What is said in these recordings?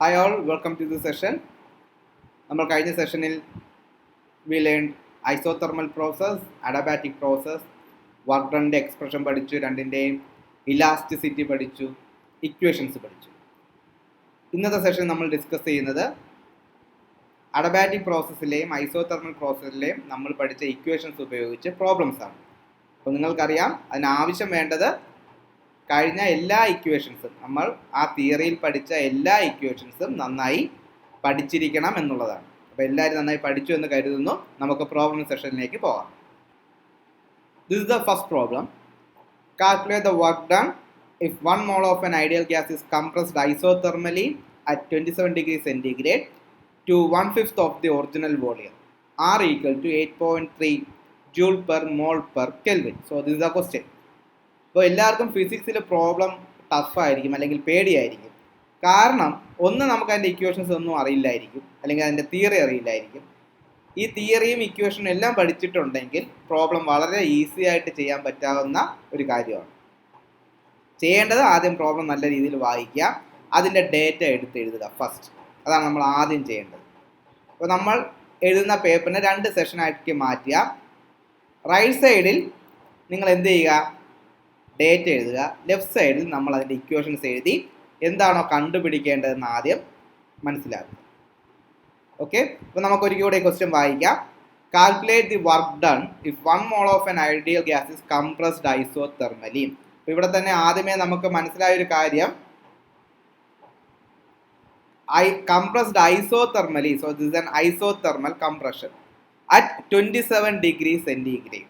Hi all, welcome to the session. നമ്മൾ കഴിഞ്ഞ സെഷനിൽ we learned isothermal process, adiabatic process, work done expression പഠിച്ചു, രണ്ടിൻ്റെയും ഇലാസ്റ്റിസിറ്റി പഠിച്ചു, ഇക്വേഷൻസ് പഠിച്ചു. ഇന്നത്തെ സെഷൻ നമ്മൾ ഡിസ്കസ് ചെയ്യുന്നത് അഡബാറ്റിക് പ്രോസസ്സിലെയും ഐസോതെർമൽ പ്രോസസ്സിലെയും നമ്മൾ പഠിച്ച ഇക്വേഷൻസ് ഉപയോഗിച്ച് പ്രോബ്ലംസ് ആണ്. അപ്പോൾ നിങ്ങൾക്കറിയാം അതിനാവശ്യം വേണ്ടത് കഴിഞ്ഞ എല്ലാ ഇക്വേഷൻസും നമ്മൾ ആ തിയറിയിൽ പഠിച്ച എല്ലാ ഇക്വേഷൻസും നന്നായി പഠിച്ചിരിക്കണം എന്നുള്ളതാണ്. അപ്പോൾ എല്ലാവരും നന്നായി പഠിച്ചു എന്ന് കരുതുന്നു. നമുക്ക് പ്രോബ്ലം സെഷനിലേക്ക് പോകാം. This is the first problem. Calculate the work done if 1 mole of an ideal gas is compressed isothermally at 27 degrees centigrade to 1/5 of the original volume, R equal to 8.3 joule per mole per Kelvin. So this is the question. അപ്പോൾ എല്ലാവർക്കും ഫിസിക്സിൽ problem ടഫായിരിക്കും അല്ലെങ്കിൽ പേടിയായിരിക്കും. കാരണം ഒന്ന്, നമുക്ക് അതിൻ്റെ equations ഒന്നും അറിയില്ലായിരിക്കും, അല്ലെങ്കിൽ അതിൻ്റെ തിയറി അറിയില്ലായിരിക്കും. ഈ തിയറിയും ഇക്വേഷനും എല്ലാം പഠിച്ചിട്ടുണ്ടെങ്കിൽ പ്രോബ്ലം വളരെ ഈസി ആയിട്ട് ചെയ്യാൻ പറ്റാവുന്ന ഒരു കാര്യമാണ്. ചെയ്യേണ്ടത് ആദ്യം പ്രോബ്ലം നല്ല രീതിയിൽ വായിക്കുക, അതിൻ്റെ ഡേറ്റ എടുത്ത് എഴുതുക ഫസ്റ്റ്. അതാണ് നമ്മൾ ആദ്യം ചെയ്യേണ്ടത്. അപ്പോൾ നമ്മൾ എഴുതുന്ന പേപ്പറിനെ 2 സെഷനാക്കി മാറ്റുക. റൈറ്റ് സൈഡിൽ നിങ്ങൾ എന്ത് ചെയ്യുക, ഡേറ്റ എഴുതുക. ലെഫ്റ്റ് സൈഡിൽ നമ്മൾ അതിൻ്റെ ഇക്വേഷൻസ് എഴുതി എന്താണോ കണ്ടുപിടിക്കേണ്ടതെന്ന് ആദ്യം മനസ്സിലാക്കുക. ഓക്കെ, അപ്പോൾ നമുക്കൊരിക്കൽ കൂടെ ക്വസ്റ്റ്യൻ വായിക്കാം. Calculate the work done if 1 mole of an ideal gas is compressed isothermally. അപ്പോൾ ഇവിടെ തന്നെ ആദ്യമേ നമുക്ക് മനസ്സിലായൊരു കാര്യം, compressed isothermally, so this is an isothermal compression at 27 degrees centigrade.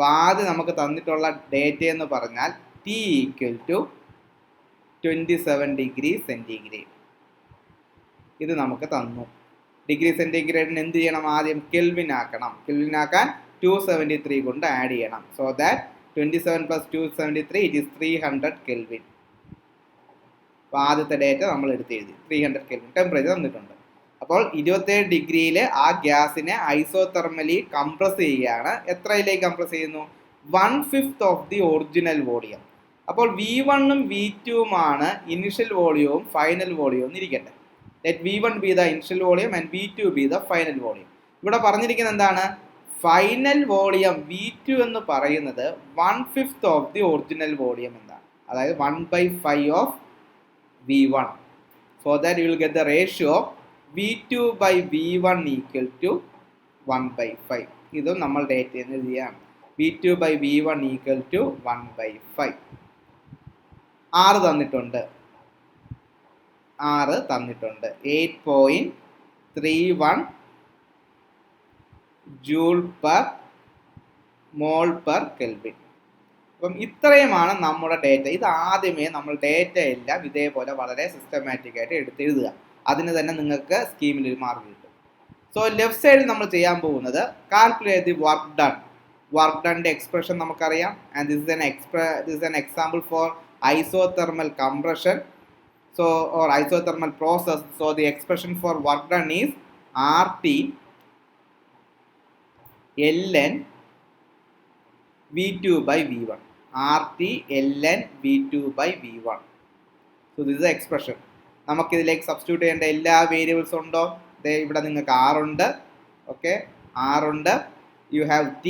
അപ്പോൾ ആദ്യം നമുക്ക് തന്നിട്ടുള്ള ഡേറ്റ എന്ന് പറഞ്ഞാൽ T equal to 27 degree centigrade. ഇത് നമുക്ക് തന്നു. ഡിഗ്രി സെൻറ്റിഗ്രേഡിന് എന്ത് ചെയ്യണം, ആദ്യം കെൽവിൻ ആക്കണം. കെൽവിൻ ആക്കാൻ 273 കൊണ്ട് ആഡ് ചെയ്യണം. So that 27 + 273 it is 300 kelvin. അപ്പോൾ ആദ്യത്തെ ഡേറ്റ നമ്മൾ എടുത്ത് എഴുതി 300 കെൽവിൻ ടെമ്പറേച്ചർ തന്നിട്ടുണ്ട്. അപ്പോൾ 27 ഡിഗ്രിയിൽ ആ ഗ്യാസിനെ ഐസോതെർമലി കംപ്രസ് ചെയ്യുകയാണ്. എത്രയിലേക്ക് കംപ്രസ് ചെയ്യുന്നു? 1/5 ഓഫ് ദി ഒറിജിനൽ വോളിയം. അപ്പോൾ V1ഉം V2ഉമാണ് ഇനിഷ്യൽ വോളിയവും ഫൈനൽ വോളിയവും എന്നിരിക്കട്ടെ. Let V1 B the initial volume and V2 B the final volume. ഇവിടെ പറഞ്ഞിരിക്കുന്നത് എന്താണ്? ഫൈനൽ വോളിയം V2 എന്ന് പറയുന്നത് 1/5 ഓഫ് ദി ഒറിജിനൽ വോളിയം എന്നാണ്. അതായത് 1/5 of V1. So that you will get the ratio V2 by V1 equal to 1/5. ഇതും നമ്മൾ data എഴുതിയാണ്. V2 by V1 equal to 1/5. R തന്നിട്ടുണ്ട്. 8.31 joule per mole per kelvin. അപ്പം ഇത്രയുമാണ് നമ്മുടെ ഡേറ്റ. ഇത് ആദ്യമേ നമ്മൾ ഡേറ്റ എല്ലാം ഇതേപോലെ വളരെ സിസ്റ്റമാറ്റിക് ആയിട്ട് എടുത്ത് എഴുതുക. അതിന് തന്നെ നിങ്ങൾക്ക് സ്കീമിൽ ഒരു മാർക്ക് കിട്ടും. സോ ലെഫ്റ്റ് സൈഡിൽ നമ്മൾ ചെയ്യാൻ പോകുന്നത് calculate the work done. Work ഡണ്ണിൻ്റെ എക്സ്പ്രഷൻ നമുക്കറിയാം. And this is an example for isothermal compression, so or isothermal process. So the expression for work done is RT ln V2 by V1. RT ln V2 by V1. So this is the expression. നമുക്കിതിലേക്ക് substitute ചെയ്യേണ്ട എല്ലാ variables ഉണ്ടോ? ഇവിടെ നിങ്ങൾക്ക് R ഉണ്ട്. Okay, R ഉണ്ട്. You have T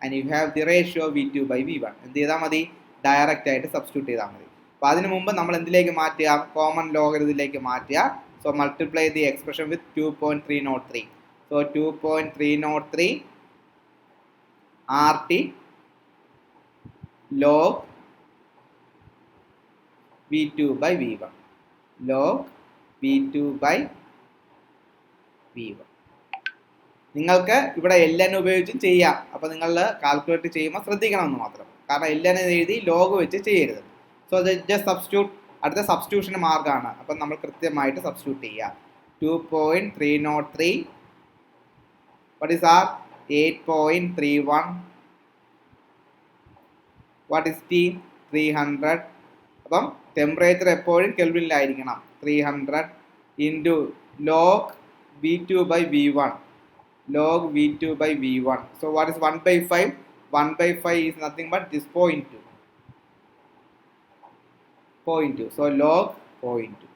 and you have the ratio V2 by V1. എന്ത് ചെയ്താൽ മതി? ഡയറക്റ്റ് ആയിട്ട് സബ്സ്റ്റിറ്റ്യൂട്ട് ചെയ്താൽ മതി. അപ്പോൾ അതിന് മുമ്പ് നമ്മൾ എന്തിലേക്ക് മാറ്റുക? കോമൺ ലോഗരിതത്തിലേക്ക് മാറ്റുക. So multiply the expression with 2.303. So 2.303 RT log V2 by V1. log V2 by V1. നിങ്ങൾക്ക് ഇവിടെ ln ഉപയോഗിച്ചും ചെയ്യാം. അപ്പോൾ നിങ്ങൾ കാൽക്കുലേറ്റ് ചെയ്യുമ്പോൾ ശ്രദ്ധിക്കണമെന്ന് മാത്രം. കാരണം ln എഴുതി ലോഗ് വെച്ച് ചെയ്യരുത്. So just substitute. അടുത്ത സബ്സ്റ്റിറ്റ്യൂഷൻ മാർക്കാണ്. അപ്പം നമ്മൾ കൃത്യമായിട്ട് സബ്സ്റ്റിറ്റ്യൂട്ട് ചെയ്യുക. 2.303 what is R? 8.31. what is T? 300. അപ്പം ടെമ്പറേച്ചർ എപ്പോഴും കെൽവിനിലായിരിക്കണം. 300 into log V2 by V1. log V2 by V1. So what is 1/5? 1/5 is nothing but this 0.2. So log 0.2.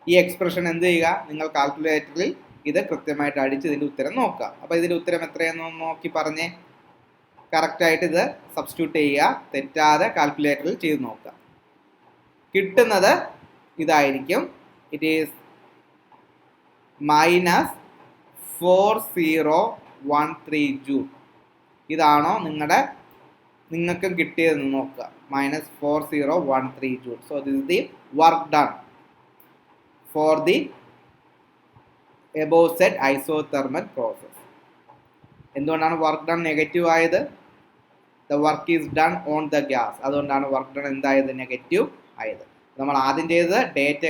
ഈ എക്സ്പ്രഷൻ എന്ത് ചെയ്യുക, നിങ്ങൾ കാൽക്കുലേറ്ററിൽ ഇത് കൃത്യമായിട്ട് അടിച്ച് ഇതിൻ്റെ ഉത്തരം നോക്കുക. അപ്പോൾ ഇതിൻ്റെ ഉത്തരം എത്രയെന്ന് നോക്കി പറഞ്ഞേ. കറക്റ്റായിട്ട് ഇത് സബ്സ്റ്റിറ്റ്യൂട്ട് ചെയ്യുക, തെറ്റാതെ കാൽക്കുലേറ്ററിൽ ചെയ്ത് നോക്കുക. കിട്ടുന്നത് ഇതായിരിക്കും. It is -4013 joule. ഇതാണോ നിങ്ങൾക്കും കിട്ടിയതെന്ന് നോക്കുക. -4013 joule. So this is the work done for the above said isothermal process. എന്തുകൊണ്ടാണ് വർക്ക് ഡൺ നെഗറ്റീവ് ആയത്? The work is done on the gas. അതുകൊണ്ടാണ് വർക്ക് ഡൺ എന്തായത്, നെഗറ്റീവ് ആയത്. നമ്മൾ ആദ്യം ചെയ്തത് ഡേറ്റ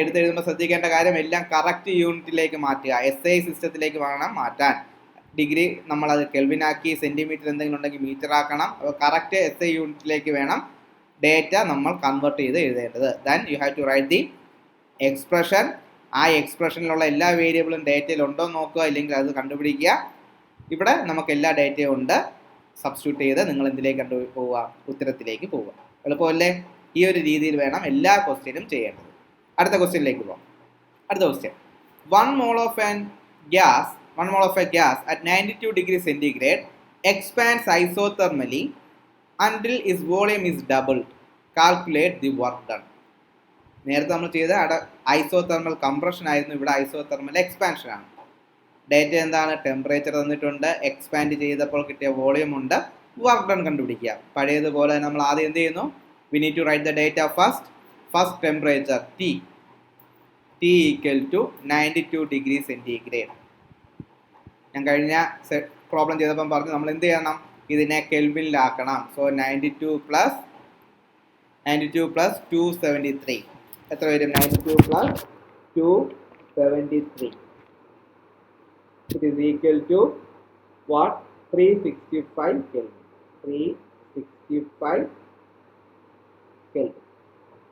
എടുത്തെഴുതുമ്പോൾ ശ്രദ്ധിക്കേണ്ട കാര്യം എല്ലാം കറക്റ്റ് യൂണിറ്റിലേക്ക് മാറ്റുക. SI സിസ്റ്റത്തിലേക്ക് വേണം മാറ്റാൻ. ഡിഗ്രി നമ്മളത് കെൽവിനാക്കി, സെൻറ്റിമീറ്റർ എന്തെങ്കിലും ഉണ്ടെങ്കിൽ മീറ്റർ ആക്കണം. അപ്പോൾ കറക്റ്റ് SI യൂണിറ്റിലേക്ക് വേണം ഡേറ്റ നമ്മൾ കൺവേർട്ട് ചെയ്ത് എഴുതേണ്ടത്. Then you have to write the expression. ആ എക്സ്പ്രഷനിലുള്ള എല്ലാ വേരിയബിളും ഡേറ്റയിൽ ഉണ്ടോ എന്ന് നോക്കുക, ഇല്ലെങ്കിൽ അത് കണ്ടുപിടിക്കുക. ഇവിടെ നമുക്ക് എല്ലാ ഡേറ്റയും ഉണ്ട്. സബ്സ്റ്റിറ്റ്യൂട്ട് ചെയ്ത് നിങ്ങൾ എന്തിലേക്ക് പോവുക, ഉത്തരത്തിലേക്ക് പോവുക. എളുപ്പമല്ലേ? ഈ ഒരു രീതിയിൽ വേണം എല്ലാ ക്വസ്റ്റ്യനും ചെയ്യേണ്ടത്. അടുത്ത ക്വസ്റ്റ്യനിലേക്ക് പോകാം. അടുത്ത question, 1 mole of a gas at 92 degrees centigrade expands isothermally until its volume is doubled. Calculate the work done. നേരത്തെ നമ്മൾ ചെയ്ത ഐസോതെർമൽ കംപ്രഷൻ ആയിരുന്നു, ഇവിടെ ഐസോതെർമൽ എക്സ്പാൻഷൻ ആണ്. ഡേറ്റ എന്താണ്? ടെമ്പറേച്ചർ തന്നിട്ടുണ്ട്, എക്സ്പാൻഡ് ചെയ്തപ്പോൾ കിട്ടിയ വോളിയം ഉണ്ട്, വർക്ക് ഡൺ കണ്ടുപിടിക്കുക. പഴയതുപോലെ നമ്മൾ ആദ്യം എന്ത് ചെയ്യുന്നു? We need to write the data first temperature T equal to 92 degree centigrade. ഞാൻ കഴിഞ്ഞ പ്രോബ്ലം ചെയ്തപ്പം പറഞ്ഞു നമ്മൾ എന്ത് ചെയ്യണം, ഇതിനെ കെൽവിനിലാക്കണം. സോ 92 പ്ലസ് 273 എത്ര വരും? 92 plus 273 it is equal to what? 365 Kelvin. 365 Kelvin.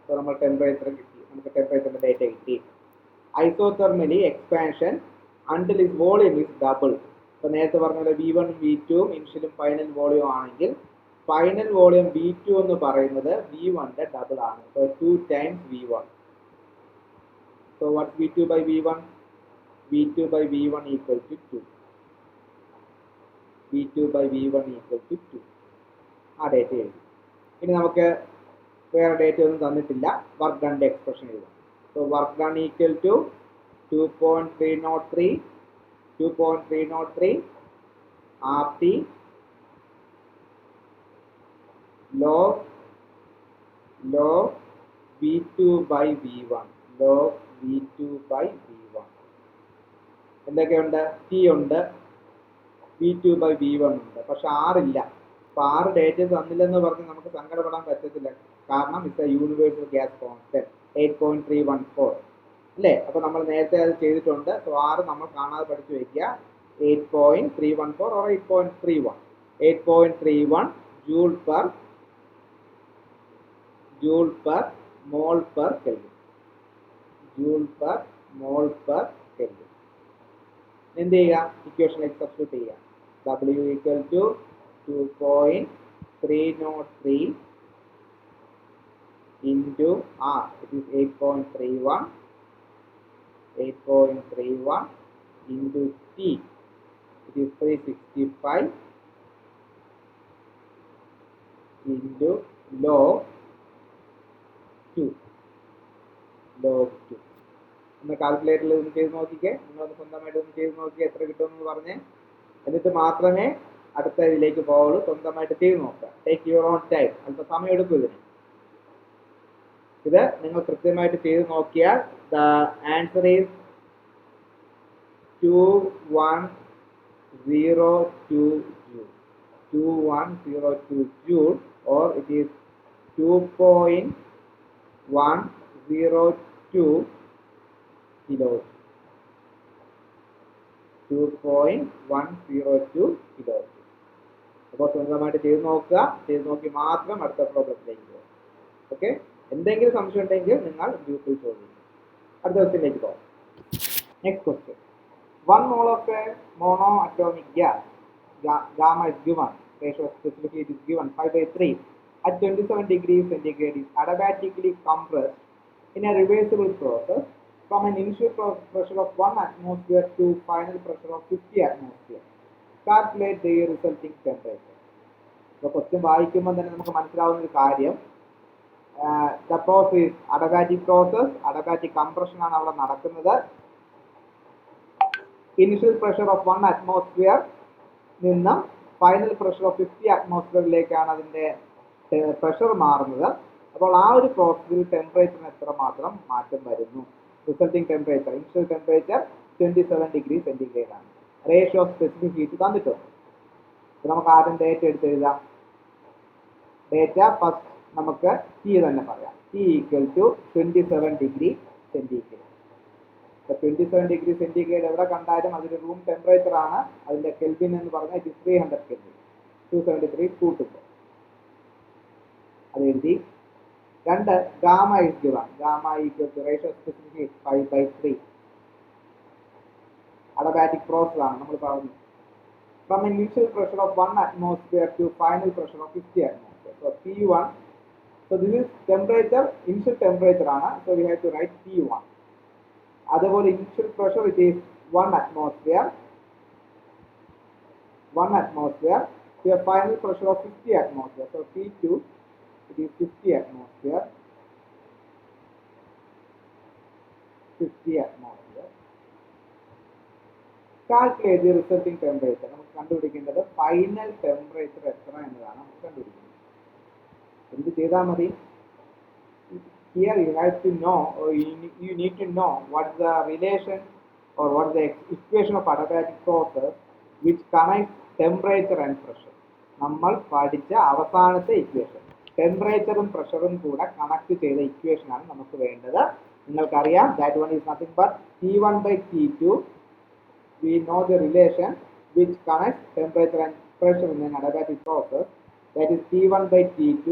So നമ്മൾ ടെമ്പറേച്ചർ കിട്ടി, നമുക്ക് ടെമ്പറേച്ചറിന്റെ ഡേറ്റ കിട്ടി. ഐസോതെർമലി expansion until its volume is doubled. ഇപ്പോൾ നേരത്തെ പറഞ്ഞ പോലെ V1 V2 ഇനിഷ്യലും ഫൈനൽ വോളിയം ആണെങ്കിൽ ഫൈനൽ വോളിയം V2 എന്ന് പറയുന്നത് V1ന്റെ ഡബിൾ ആണ്. So 2 times V1. So what V2 by V1? V2 by V1 equal to 2. V2 by V1 equal to 2. ആ data എഴുതി. ഇനി നമുക്ക് വേറെ ഡേറ്റ ഒന്നും തന്നിട്ടില്ല, വർക്ക് ഡൺ എക്സ്പ്രഷൻ എഴുതാം. So work done equal to 2.303 RT log V2 by V1 log V2 by V1. എന്തൊക്കെയുണ്ട്? T ഉണ്ട്, V2 by V1 ഉണ്ട്, പക്ഷെ R ഇല്ല. അപ്പോൾ R ഡേറ്റ തന്നില്ലെന്ന് പറഞ്ഞ് നമുക്ക് സങ്കടപ്പെടാൻ പറ്റത്തില്ല. കാരണം it's A universal gas constant 8.314 അല്ലേ? അപ്പോൾ നമ്മൾ നേരത്തെ അത് ചെയ്തിട്ടുണ്ട്. സോ R നമ്മൾ കാണാതെ പഠിച്ചു വയ്ക്കുക. 8.314 or 8.31. 8.31 joule per mole per Kelvin. Joule per mole per Kelvin. എന്ത് ചെയ്യുക? ഇക്വേഷനിലേക്ക് സബ്സ്റ്റിറ്റ്യൂട്ട് ചെയ്യുക. W equal to 2.303 into R. It is 8.31 into T. It is 365 into log 2. ഒന്ന് കാൽക്കുലേറ്ററിൽ ഒന്ന് ചെയ്ത് നോക്കിക്കേ. നിങ്ങളൊന്ന് സ്വന്തമായിട്ട് ഒന്ന് ചെയ്ത് നോക്കി എത്ര കിട്ടുമെന്ന് പറഞ്ഞ്, എന്നിട്ട് മാത്രമേ അടുത്ത ഇതിലേക്ക് പോവുള്ളൂ. സ്വന്തമായിട്ട് ചെയ്ത് നോക്കുക. Take your own time. അല്പം സമയം എടുക്കും ഇതിന്. ഇത് നിങ്ങൾ കൃത്യമായിട്ട് ചെയ്ത് നോക്കിയാൽ the answer is 2102 joule. 2102 joule, or it is 2.102 kilos. 2.102 kilos. അപ്പോൾ സ്വന്തമായിട്ട് ചെയ്ത് നോക്കുക. ചെയ്ത് നോക്കി മാത്രം അടുത്ത പ്രോബ്ലത്തിലേക്ക് പോകും. ഓക്കെ? എന്തെങ്കിലും സംശയം ഉണ്ടെങ്കിൽ നിങ്ങൾ ഗ്രൂപ്പിൽ ചോദിക്കും. അടുത്ത ക്വസ്റ്റ്യനിലേക്ക് പോകാം. Next question, 1 mole of a monoatomic gas, gamma is given, ratio of specific heat is given 5/3 at 27 degrees centigrade is adiabatically compressed In a reversible process, from an initial pressure of 1 atmosphere to final pressure of 50 atmosphere, calculate the resulting temperature. So question വായിക്കുമ്പോൾ തന്നെ നമുക്ക് മനസ്സിലാവുന്ന ഒരു കാര്യം, the process adiabatic process, adiabatic compression ആണ് അവിടെ നടക്കുന്നത്. Initial pressure of 1 atmosphere നിന്ന് ഫൈനൽ പ്രഷർ ഓഫ് 50 അറ്റ്മോസ്ഫിയറിലേക്കാണ് അതിൻ്റെ പ്രഷർ മാറുന്നത്. അപ്പോൾ ആ ഒരു പ്രോസസ്സിൽ ടെമ്പറേച്ചറിന് എത്രമാത്രം മാറ്റം വരുന്നു? Resulting temperature, initial temperature 27 degree centigrade ആണ്. റേഷ്യോ ഓഫ് സ്പെസിഫിക് ഹീറ്റ് തന്നിട്ടുണ്ട്. അപ്പോൾ നമുക്ക് ആദ്യം ഡേറ്റ എടുത്ത് എഴുതാം. ഡേറ്റ ഫസ്റ്റ് നമുക്ക് ടി തന്നെ പറയാം. T equal to 27 degree centigrade. 27 degree centigrade എവിടെ കണ്ടാലും അതൊരു റൂം ടെമ്പറേച്ചർ ആണ്. അതിൻ്റെ കെൽവിൻ എന്ന് പറഞ്ഞാൽ ഇറ്റ് 300 കെൽവിൻ. 273 കൂട്ടുമ്പോൾ അത് എഴുതി. രണ്ട്, gamma is given. Gamma equal to ratio specific heat 5/3. Adiabatic process ആണ് നമ്മൾ പറഞ്ഞു. From initial pressure of 1 atmosphere to final pressure of 50 atmosphere. So P1, so this is temperature, initial temperature ആണ്. So we have to write P1. അതുപോലെ initial pressure it is 1 atmosphere. 1 atmosphere to a final pressure of 50 atmosphere. So P2 it is 50 atmosphere. 50 atmosphere. Calculate the resulting temperature. നമുക്ക് കണ്ടുപിടിക്കേണ്ടത് final temperature എത്ര എന്നതാണ് നമുക്ക് കണ്ടുപിടിക്കുന്നത്. എന്ത് ചെയ്താൽ മതി? Here you have to know, or you need to know what the relation or what the equation of adiabatic process which connects temperature and pressure. നമ്മൾ പഠിച്ച അവസാനത്തെ ഇക്വേഷൻ, ടെമ്പറേച്ചറും പ്രഷറും കൂടെ കണക്ട് ചെയ്ത ഇക്വേഷൻ ആണ് നമുക്ക് വേണ്ടത്. നിങ്ങൾക്കറിയാം, that one is nothing but T1/T2. We know the relation which connects temperature and pressure in an adiabatic process. That is T1/T2.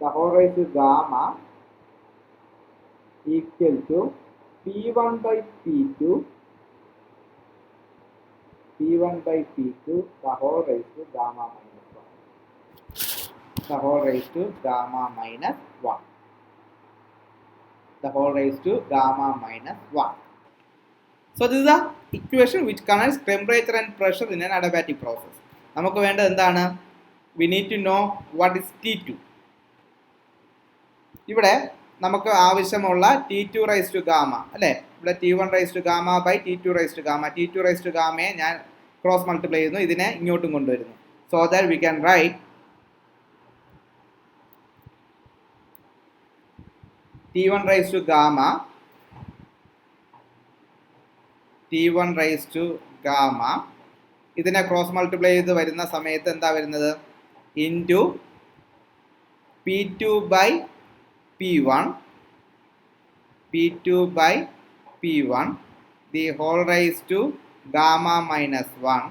The whole raised to gamma equal to P1/P2, P1/P2 the whole raised to gamma minus 1, the whole raised to gamma minus 1, the whole raised to gamma minus 1. So this is the equation which connects temperature and pressure in an adiabatic process. നമുക്ക് വേണ്ടത് എന്താണ്? We need to know what is T2. ഇവിടെ നമുക്ക് ആവശ്യമുള്ള T2 raise to gamma അല്ലേ? ഇവിടെ T1 raise to gamma by T2 raise to gamma. T2 raise to ഗാമയെ ഞാൻ ക്രോസ് മൾട്ടിപ്ലൈ ചെയ്യുന്നു, ഇതിനെ ഇങ്ങോട്ടും കൊണ്ടുവരുന്നു. So that we can write T1 raise to gamma, T1 raise to gamma. ഇതിനെ cross multiply ചെയ്ത് വരുന്ന സമയത്ത് എന്താ വരുന്നത്? Into P2 by P1, P2 by P1, the whole raised to gamma minus 1,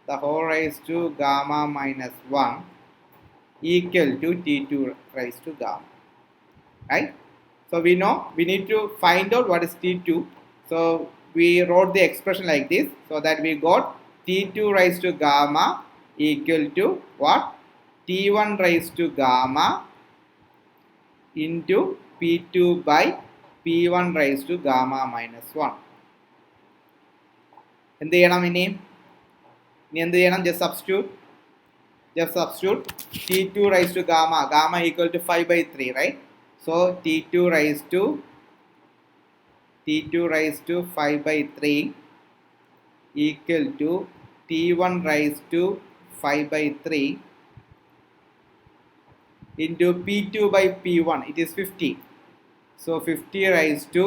the whole raised to gamma minus 1 equal to T2 raised to gamma. Right? So we know we need to find out what is T2. So we wrote the expression like this, so that we got T2 raised to gamma equal to what? T1 raised to gamma into P2 by P1 raised to gamma minus 1. എന്ത് ചെയ്യണം? ഇനി എന്ത് ചെയ്യണം? just substitute T2 raised to gamma, gamma equal to 5/3, right? So T2 raised to 5/3 equal to T1 raised to 5/3 into P2 by P1, it is 50. So 50 raised to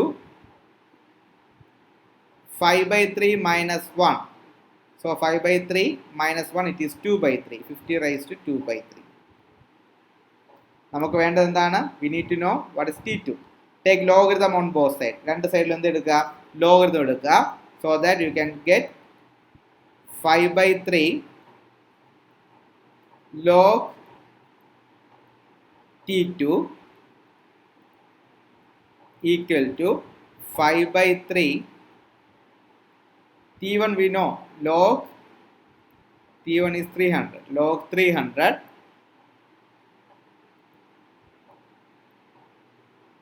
5/3 minus 1. So 5/3 minus 1, it is 2/3. 50 raised to 2/3. നമുക്ക് വേണ്ടത് എന്താണ്? We need to know what is T2. Take logarithm on both sides. രണ്ട് സൈഡിലും എന്ത് എടുക്കുക? Logarithm എടുക്കുക. So that you can get 5/3 log T2 equal to 5/3. T1 we know, log T1 is 300, log 300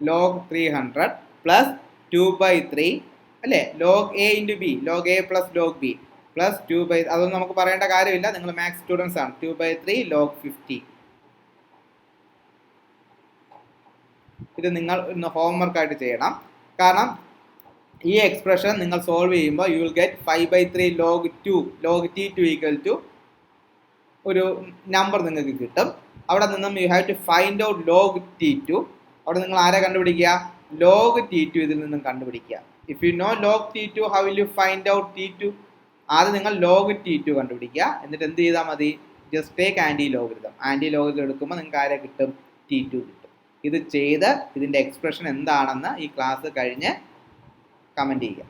log 300 plus 2/3 അല്ലേ, log A into B, log A plus log B plus 2/, അതൊന്നും നമുക്ക് പറയേണ്ട കാര്യമില്ല, നിങ്ങൾ മാത്സ് സ്റ്റുഡൻസ് ആണ്. 2/3 log 50. ഇത് നിങ്ങൾ ഇന്ന് ഹോംവർക്ക് ആയിട്ട് ചെയ്യണം. കാരണം ഈ എക്സ്പ്രഷൻ നിങ്ങൾ സോൾവ് ചെയ്യുമ്പോൾ you will get 5/3 log 2 log t2 equal to ഒരു നമ്പർ നിങ്ങൾക്ക് കിട്ടും. അവിടെ നിന്നും you have to find out log t2. അവിടെ നിങ്ങൾ ആരെ കണ്ടുപിടിക്കുക, log t2 ഇതിൽ നിന്നും കണ്ടുപിടിക്കുക. If you know log t2, how will you find out t2? ആദ്യം നിങ്ങൾ log t2 കണ്ടുപിടിക്കുക. എന്നിട്ട് എന്ത് ചെയ്താൽ മതി, just take anti logarithm. Anti logarithm എടുക്കുമ്പോൾ നിങ്ങൾക്ക് ആരെ കിട്ടും, t2 കിട്ടും. ഇത് ചെയ്ത് ഇതിൻ്റെ എക്സ്പ്രഷൻ എന്താണെന്ന് ഈ ക്ലാസ് കഴിഞ്ഞ് കമൻറ്റ് ചെയ്യുക.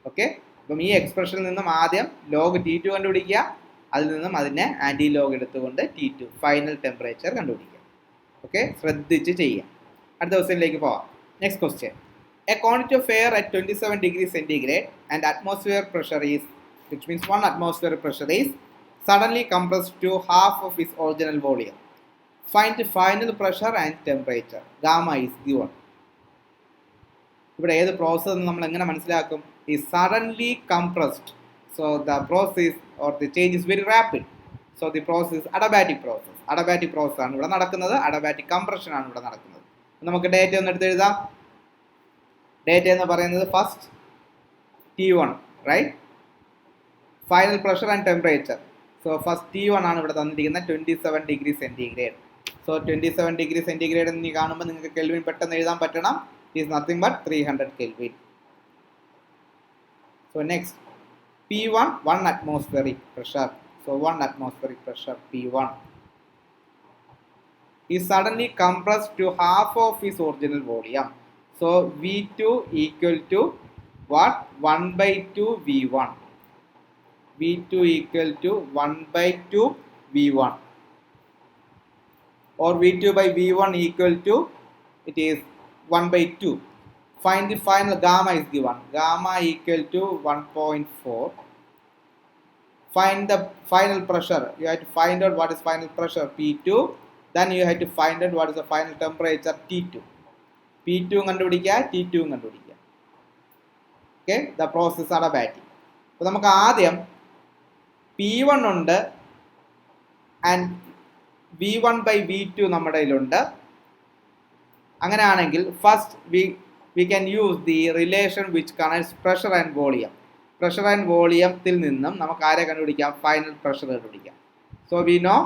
ഓക്കെ, അപ്പം ഈ എക്സ്പ്രഷനിൽ നിന്നും ആദ്യം log t2 കണ്ടുപിടിക്കുക, അതിൽ നിന്നും അതിനെ ആൻറ്റി ലോഗ് എടുത്തുകൊണ്ട് t2 ഫൈനൽ ടെമ്പറേച്ചർ കണ്ടുപിടിക്കുക. ഓക്കെ, ശ്രദ്ധിച്ച് ചെയ്യുക. അടുത്ത ക്വസ്റ്റ്യനിലേക്ക് പോവാം. Next question. A quantity of air at 27 degrees centigrade and atmosphere pressure is, which means 1 atmosphere pressure is suddenly compressed to half of its original volume. Find the final pressure and temperature. Gamma is given. ഇവിടെ ഏത് process നമ്മൾ എങ്ങനെ മനസ്സിലാക്കും, ഈ suddenly compressed. So the process or the change is very rapid. So the process adiabatic process. Adiabatic process ആണ് ഇവിടെ നടക്കുന്നത്, adiabatic compression ആണ് ഇവിടെ നടക്കുന്നത്. നമുക്ക് ഡേറ്റ ഒന്ന് എടുത്ത് എഴുതാം. ഡേറ്റ എന്ന് പറയുന്നത് first T1, right, final pressure and temperature. So first T1 ആണ് ഇവിടെ തന്നിരിക്കുന്നത്, 27 degrees centigrade. So 27 degrees centigrade എന്ന് കാണുമ്പോൾ നിങ്ങൾക്ക് കെൽവിൻ പെട്ടെന്ന് എഴുതാൻ പറ്റണം. is nothing but 300 Kelvin. So next, P1, 1 atmospheric pressure. So 1 atmospheric pressure, P1, is suddenly compressed to half of its original volume. So V2 equal to what? 1/2 V1. V2 equal to 1/2 V1. Or V2 by V1 equal to, it is 1/2. Find the final, gamma is given. Gamma equal to 1.4. Find the final pressure. You have to find out what is final pressure, P2. Then you have to find out what is the final temperature, T2. P2 കണ്ടുപിടിക്കുക, T2 കണ്ടുപിടിക്കുക. Okay, the process adiabatic. അപ്പോൾ നമുക്ക് ആദ്യം P1 ഉണ്ട് and V1 by V2 നമ്മുടെ കയ്യിലുണ്ട്. അങ്ങനെയാണെങ്കിൽ first we can use the relation which connects pressure and volume. Pressure and വോളിയത്തിൽ നിന്നും നമുക്ക് ആരെ കണ്ടുപിടിക്കാം, ഫൈനൽ പ്രഷർ കണ്ടുപിടിക്കാം. So we know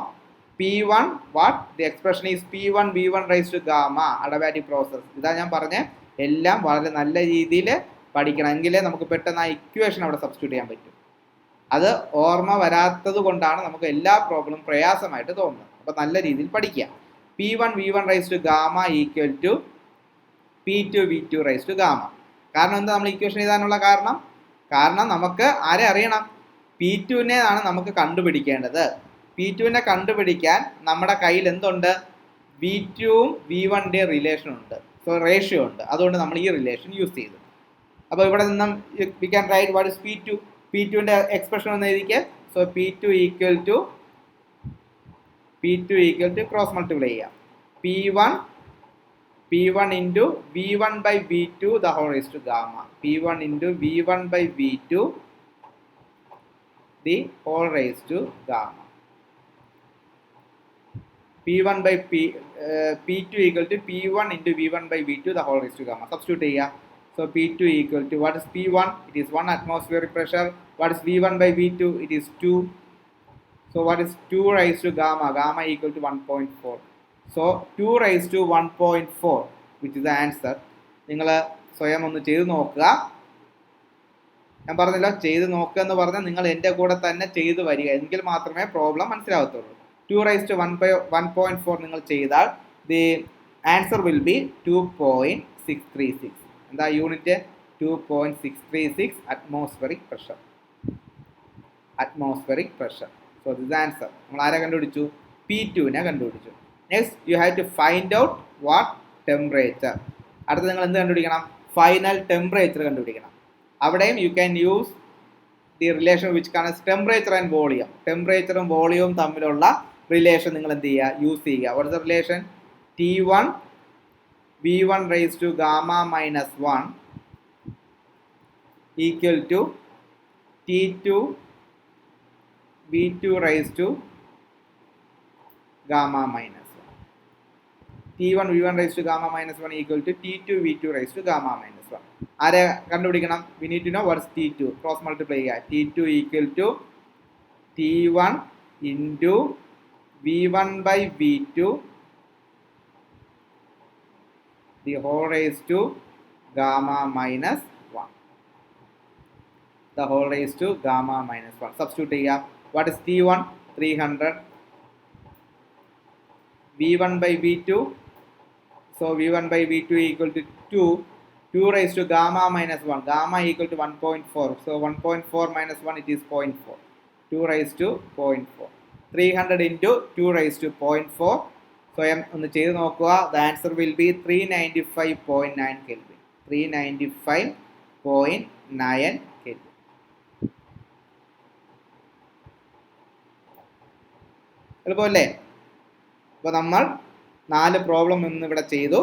P1, what? The expression is P1 V1 raised to gamma, adiabatic process. ഇതാ ഞാൻ പറഞ്ഞ എല്ലാം വളരെ നല്ല രീതിയിൽ പഠിക്കണം, എങ്കിലേ നമുക്ക് പെട്ടെന്ന് ആ ഇക്വേഷൻ അവിടെ സബ്സ്റ്റിറ്റ്യൂട്ട് ചെയ്യാൻ പറ്റും. അത് ഓർമ്മ വരാത്തത് കൊണ്ടാണ് നമുക്ക് എല്ലാ പ്രോബ്ലം പ്രയാസമായിട്ട് തോന്നുന്നത്. അപ്പോൾ നല്ല രീതിയിൽ പഠിക്കുക. P1 V1 raised to gamma equal to P2 V2 raised to gamma. കാരണം എന്താ നമ്മൾ ഇക്വേഷൻ എഴുതാനുള്ള കാരണം നമുക്ക് ആരെ അറിയണം, P2നെ ആണ് നമുക്ക് കണ്ടുപിടിക്കേണ്ടത്. P2നെ കണ്ടുപിടിക്കാൻ നമ്മുടെ കയ്യിൽ എന്തുണ്ട്, V2ഉം V1ൻ്റെ റിലേഷൻ ഉണ്ട്, സോ റേഷ്യോ ഉണ്ട്. അതുകൊണ്ട് നമ്മൾ ഈ റിലേഷൻ യൂസ് ചെയ്തു. അപ്പോൾ ഇവിടെ നിന്നും we can write what is P2. P2ൻ്റെ എക്സ്പ്രഷൻ ഒന്ന് എഴുതിക്കുക. So P2 equal to cross multiply ചെയ്യാം, P1 into V1 by V2 the whole raised to gamma. P1 into V1 by V2 the whole raised to gamma. P1 by P2 equal to P1 into V1 by V2 the whole raised to gamma. Substitute here. So P2 equal to, what is P1? It is 1 atmospheric pressure. What is V1 by V2? It is 2. So what is 2 raised to gamma? Gamma equal to 1.4. So 2 raised to 1.4, which is the answer. നിങ്ങൾ സ്വയം ഒന്ന് ചെയ്ത് നോക്കുക. ഞാൻ പറഞ്ഞല്ലോ ചെയ്ത് നോക്കുക എന്ന് പറഞ്ഞാൽ നിങ്ങൾ എൻ്റെ കൂടെ തന്നെ ചെയ്ത് വരിക, എങ്കിൽ മാത്രമേ പ്രോബ്ലം മനസ്സിലാകത്തുള്ളൂ. 2 raised to 1.4 നിങ്ങൾ ചെയ്താൽ ദി ആൻസർ വിൽ ബി 2.636. എന്താ unit? 2.636 atmospheric pressure. So this is the answer. നമ്മൾ ആരെ കണ്ടുപിടിച്ചു? P2നെ കണ്ടുപിടിച്ചു. Next you have to find out what temperature. അടുത്ത നിങ്ങൾ എന്ത് കണ്ടുപിടിക്കണം? ഫൈനൽ ടെമ്പറേച്ചർ കണ്ടുപിടിക്കണം. അവിടെയും you can use the relation which connects temperature and volume. ടെമ്പറേച്ചറും വോളിയവും തമ്മിലുള്ള റിലേഷൻ നിങ്ങൾ എന്ത് ചെയ്യുക? യൂസ് ചെയ്യുക. What is the relation? T1 v1 raised to gamma minus 1 equal to t2 v2 raised to gamma minus 1. t1 v1 raised to gamma minus 1 equal to t2 v2 raised to gamma minus 1. ആരെ കണ്ടുപിടിക്കണം? We need to know what is t2. Cross multiply ചെയ്യുക. t2 equal to t1 into v1 by v2 the whole raised to gamma minus 1. The whole raised to gamma minus 1. Substitute ചെയ്യുക. What is t1? 300. v1 by v2. So v1 by v2 equal to 2. 2 raised to gamma minus 1. Gamma equal to 1.4. So 1.4 minus 1, it is 0.4. 2 raised to 0.4. 300 into 2 raised to 0.4. So ഒന്ന് ചെയ്ത് നോക്കുക. The answer will be 395.9 Kelvin. 395.9 Kelvin. എളുപ്പമല്ലേ? അപ്പോൾ നമ്മൾ 4 problem ഇന്ന് ഇവിടെ ചെയ്തു.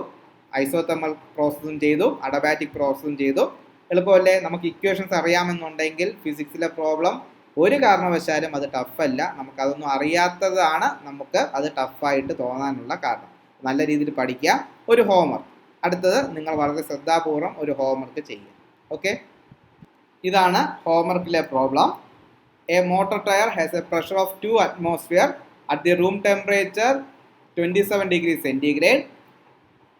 Isothermal പ്രോസസ്സും ചെയ്തു, അഡബാറ്റിക് പ്രോസസ്സും ചെയ്തു. എളുപ്പമല്ലേ? നമുക്ക് ഇക്വേഷൻസ് അറിയാമെന്നുണ്ടെങ്കിൽ ഫിസിക്സിലെ പ്രോബ്ലം ഒരു കാരണവശാലും അത് ടഫല്ല. നമുക്കതൊന്നും അറിയാത്തതാണ് നമുക്ക് അത് ടഫായിട്ട് തോന്നാനുള്ള കാരണം. നല്ല രീതിയിൽ പഠിക്കുക. ഒരു ഹോംവർക്ക്, അടുത്തത് നിങ്ങൾ വളരെ ശ്രദ്ധാപൂർവം ഒരു ഹോംവർക്ക് ചെയ്യുക. ഓക്കെ, ഇതാണ് ഹോംവർക്കിലെ problem. A motor tyre has a pressure of 2 atmosphere at the room temperature 27 degrees centigrade,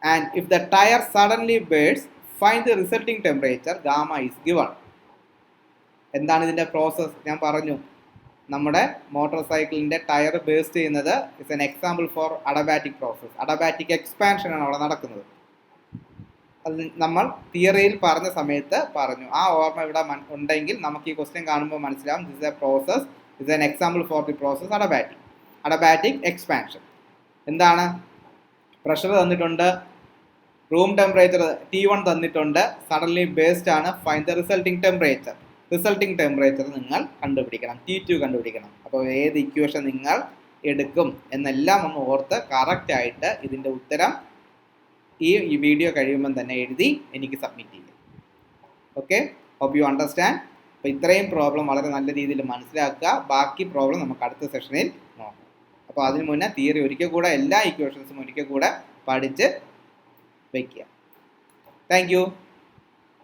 and if the tire suddenly bursts, find the resulting temperature gamma is given. എന്താണ് ഇതിൻ്റെ പ്രോസസ്സ്? ഞാൻ പറഞ്ഞു, നമ്മുടെ motor സൈക്കിളിൻ്റെ tyre burst ചെയ്യുന്നത് is an example four adiabatic process. Adiabatic expansion ആണ് അവിടെ നടക്കുന്നത്. അത് നമ്മൾ തിയറിയിൽ പറഞ്ഞ സമയത്ത് പറഞ്ഞു. ആ ഓർമ്മ ഇവിടെ ഉണ്ടെങ്കിൽ നമുക്ക് ഈ ക്വസ്റ്റ്യൻ കാണുമ്പോൾ മനസ്സിലാവും. This is A process, is an example for the process adiabatic expansion. എന്താണ്? പ്രഷർ തന്നിട്ടുണ്ട്, റൂം ടെമ്പറേച്ചർ T1 തന്നിട്ടുണ്ട്, സഡൻലി ബേസ്ഡ് ആണ്. ഫൈൻഡ് ദ റിസൾട്ടിംഗ് ടെമ്പറേച്ചർ നിങ്ങൾ കണ്ടുപിടിക്കണം, T2 കണ്ടുപിടിക്കണം. അപ്പോൾ ഏത് ഇക്വേഷൻ നിങ്ങൾ എടുക്കും എന്നെല്ലാം ഒന്ന് ഓർത്ത് കറക്റ്റായിട്ട് ഇതിൻ്റെ ഉത്തരം ഈ വീഡിയോ കഴിയുമ്പം തന്നെ എഴുതി എനിക്ക് സബ്മിറ്റ് ചെയ്യാം. Okay, hope you understand. അപ്പോൾ ഇത്രയും പ്രോബ്ലം വളരെ നല്ല രീതിയിൽ മനസ്സിലാക്കുക. ബാക്കി പ്രോബ്ലം നമുക്ക് അടുത്ത സെഷനിൽ നോക്കാം. അപ്പോൾ അതിന് മുന്നേ തിയറി ഒരിക്കൽ കൂടെ, എല്ലാ ഇക്വേഷൻസും ഒരിക്കൽ കൂടെ പഠിച്ച് വയ്ക്കുക. Thank you.